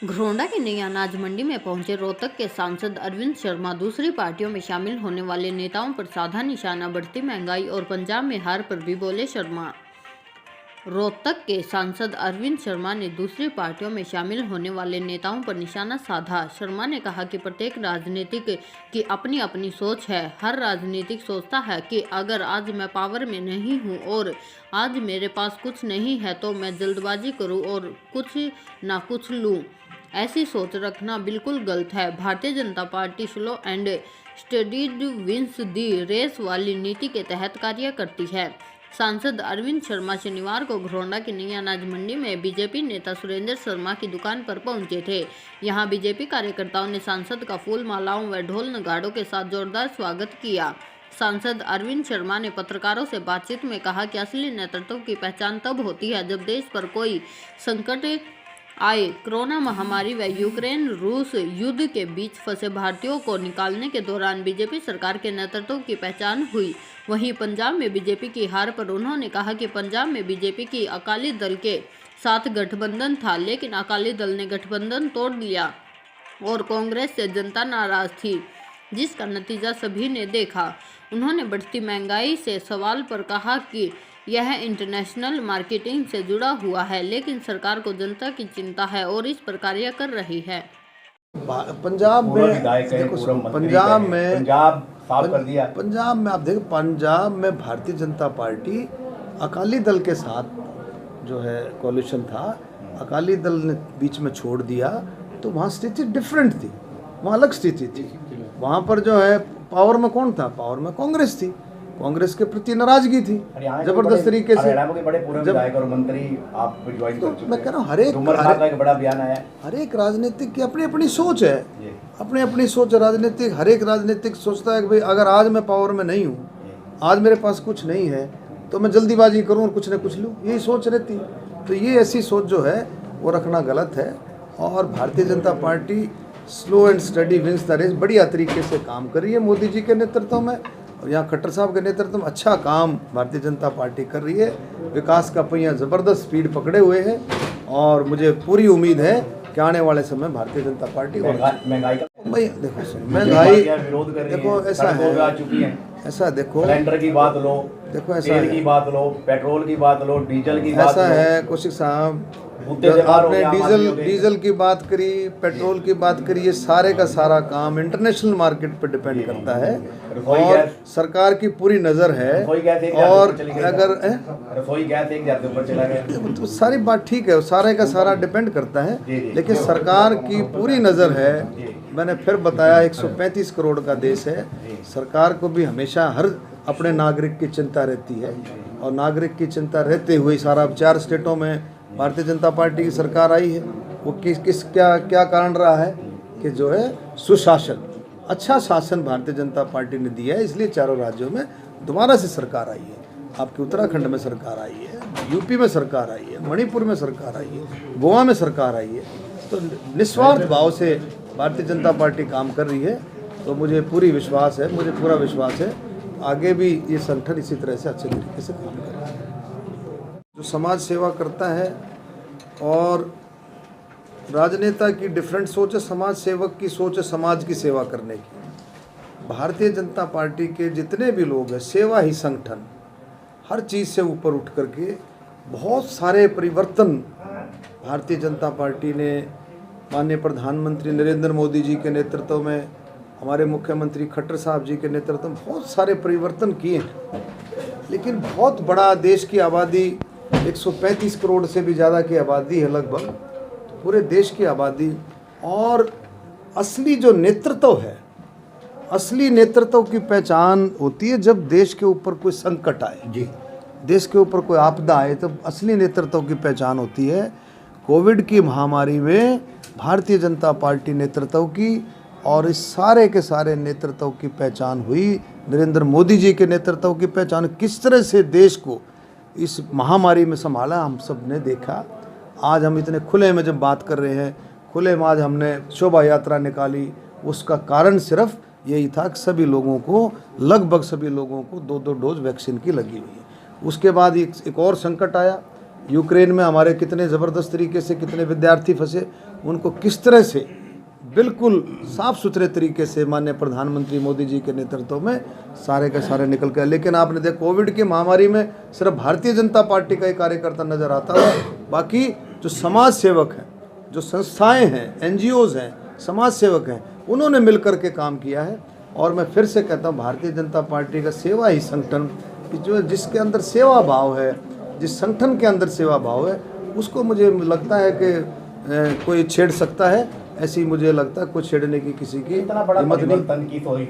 घरोंडा की नई अनाज मंडी में पहुंचे रोहतक के सांसद अरविंद शर्मा दूसरी पार्टियों में शामिल होने वाले नेताओं पर साधा निशाना, बढ़ती महंगाई और पंजाब में हार पर भी बोले शर्मा। रोहतक के सांसद अरविंद शर्मा ने दूसरी पार्टियों में शामिल होने वाले नेताओं पर निशाना साधा। शर्मा ने कहा कि प्रत्येक राजनीतिक की अपनी अपनी सोच है। हर राजनीतिक सोचता है कि अगर आज मैं पावर में नहीं हूं और आज मेरे पास कुछ नहीं है तो मैं जल्दबाजी करूं और कुछ ना कुछ लूं। ऐसी सोच रखना बिल्कुल गलत है। Bharatiya Janata Party slow and studied wins the race वाली नीति के तहत कार्य करती है। सांसद अरविंद शर्मा शनिवार को घरोंडा की नई अनाज मंडी में बीजेपी नेता सुरेंद्र शर्मा की दुकान पर पहुंचे थे। यहां बीजेपी कार्यकर्ताओं ने सांसद का फूल मालाओं व ढोल नगाड़ों के साथ जोरदार स्वागत किया। सांसद अरविंद शर्मा ने पत्रकारों से बातचीत में कहा कि असली नेतृत्व की पहचान तब होती है जब देश पर कोई संकट आए। कोरोना महामारी व यूक्रेन रूस युद्ध के बीच फंसे भारतीयों को निकालने के दौरान बीजेपी सरकार के नेतृत्व की पहचान हुई। वहीं पंजाब में बीजेपी की हार पर उन्होंने कहा कि पंजाब में बीजेपी की अकाली दल के साथ गठबंधन था, लेकिन अकाली दल ने गठबंधन तोड़ दिया और कांग्रेस से जनता नाराज थी, जिसका नतीजा सभी ने देखा। उन्होंने बढ़ती महंगाई से सवाल पर कहा कि यह इंटरनेशनल मार्केटिंग से जुड़ा हुआ है, लेकिन सरकार को जनता की चिंता है और इस पर कार्य कर रही है। पंजाब में पंजाब में आप देखो, पंजाब में भारतीय जनता पार्टी अकाली दल के साथ जो है कोलिशन था, अकाली दल ने बीच में छोड़ दिया तो वहाँ स्थिति डिफरेंट थी, वहाँ अलग स्थिति थी। वहाँ पर जो है पावर में कौन था? पावर में कांग्रेस थी। कांग्रेस के प्रति नाराजगी थी जबरदस्त तरीके से। तो मैं कह रहा हूँ हर एक राजनीतिक की अपनी अपनी सोच है, अपनी अपनी सोच राजनीतिक। हर एक राजनीतिक सोचता है कि भाई अगर आज मैं पावर में नहीं हूँ, आज मेरे पास कुछ नहीं है तो मैं जल्दीबाजी करूँ और कुछ न कुछ लूँ, यही सोच रहती है। तो ये ऐसी सोच जो है वो रखना गलत है। और Bharatiya Janata Party slow and study wins the race बढ़िया तरीके से काम कर रही है मोदी जी के नेतृत्व में, और यहाँ खट्टर साहब के नेतृत्व में अच्छा काम भारतीय जनता पार्टी कर रही है। विकास का पहिया ज़बरदस्त स्पीड पकड़े हुए हैं और मुझे पूरी उम्मीद है कि आने वाले समय भारतीय जनता पार्टी और भाई महंगाई देखो ऐसा देखो सिलेंडर की बात लो, देखो ऐसा की बात लो, पेट्रोल की बात लो, डीजल की बात लो। ऐसा है कौशिक साहब, आपने डीजल की बात करी, पेट्रोल की बात करी, ये सारे का सारा काम इंटरनेशनल मार्केट पर डिपेंड करता है और सरकार की पूरी नज़र है। और अगर रसोई गैस 1000 के ऊपर चला गया तो सारी बात ठीक है, सारे का सारा डिपेंड करता है, लेकिन सरकार की पूरी नज़र है। मैंने फिर बताया 135 करोड़ का देश है, सरकार को भी हमेशा हर अपने नागरिक की चिंता रहती है और नागरिक की चिंता रहते हुए सारा 4 स्टेटों में भारतीय जनता पार्टी की सरकार आई है। वो क्या कारण रहा है कि जो है सुशासन, अच्छा शासन भारतीय जनता पार्टी ने दिया है, इसलिए चारों राज्यों में दोबारा से सरकार आई है। आपके उत्तराखंड में सरकार आई है, यूपी में सरकार आई है, मणिपुर में सरकार आई है, गोवा में सरकार आई है। तो निस्वार्थ भाव से भारतीय जनता पार्टी काम कर रही है। तो मुझे पूरा विश्वास है आगे भी ये संगठन इसी तरह से अच्छे तरीके से काम करेगा। जो समाज सेवा करता है और राजनेता की डिफरेंट सोच है, समाज सेवक की सोच है समाज की सेवा करने की। भारतीय जनता पार्टी के जितने भी लोग हैं, सेवा ही संगठन, हर चीज़ से ऊपर उठ करके बहुत सारे परिवर्तन भारतीय जनता पार्टी ने माननीय प्रधानमंत्री नरेंद्र मोदी जी के नेतृत्व में, हमारे मुख्यमंत्री खट्टर साहब जी के नेतृत्व में बहुत सारे परिवर्तन किए हैं। लेकिन बहुत बड़ा देश की आबादी 135 करोड़ से भी ज़्यादा की आबादी है लगभग, पूरे देश की आबादी। और असली जो नेतृत्व है, असली नेतृत्व की पहचान होती है जब देश के ऊपर कोई संकट आए जी, देश के ऊपर कोई आपदा आए, तब असली नेतृत्व की पहचान होती है। कोविड की महामारी में भारतीय जनता पार्टी नेतृत्व की और इस सारे के सारे नेतृत्व की पहचान हुई, नरेंद्र मोदी जी के नेतृत्व की पहचान, किस तरह से देश को इस महामारी में संभाला हम सब ने देखा। आज हम इतने खुले में जब बात कर रहे हैं, खुले में आज हमने शोभा यात्रा निकाली, उसका कारण सिर्फ यही था कि सभी लोगों को, लगभग सभी लोगों को 2-2 डोज वैक्सीन की लगी हुई है। उसके बाद एक और संकट आया, यूक्रेन में हमारे कितने ज़बरदस्त तरीके से कितने विद्यार्थी फंसे, उनको किस तरह से बिल्कुल साफ सुथरे तरीके से माननीय प्रधानमंत्री मोदी जी के नेतृत्व में सारे के सारे निकल के, लेकिन आपने देखा कोविड की महामारी में सिर्फ भारतीय जनता पार्टी का ही कार्यकर्ता नजर आता है, बाकी जो समाज सेवक हैं, जो संस्थाएं हैं, NGOs हैं, समाज सेवक हैं, उन्होंने मिलकर के काम किया है। और मैं फिर से कहता हूँ भारतीय जनता पार्टी का सेवा ही संगठन, जो जिसके अंदर सेवा भाव है, जिस संगठन के अंदर सेवा भाव है, उसको मुझे लगता है कि कोई छेड़ सकता है, ऐसी मुझे लगता है कोई छेड़ने की किसी की हिम्मत नहीं।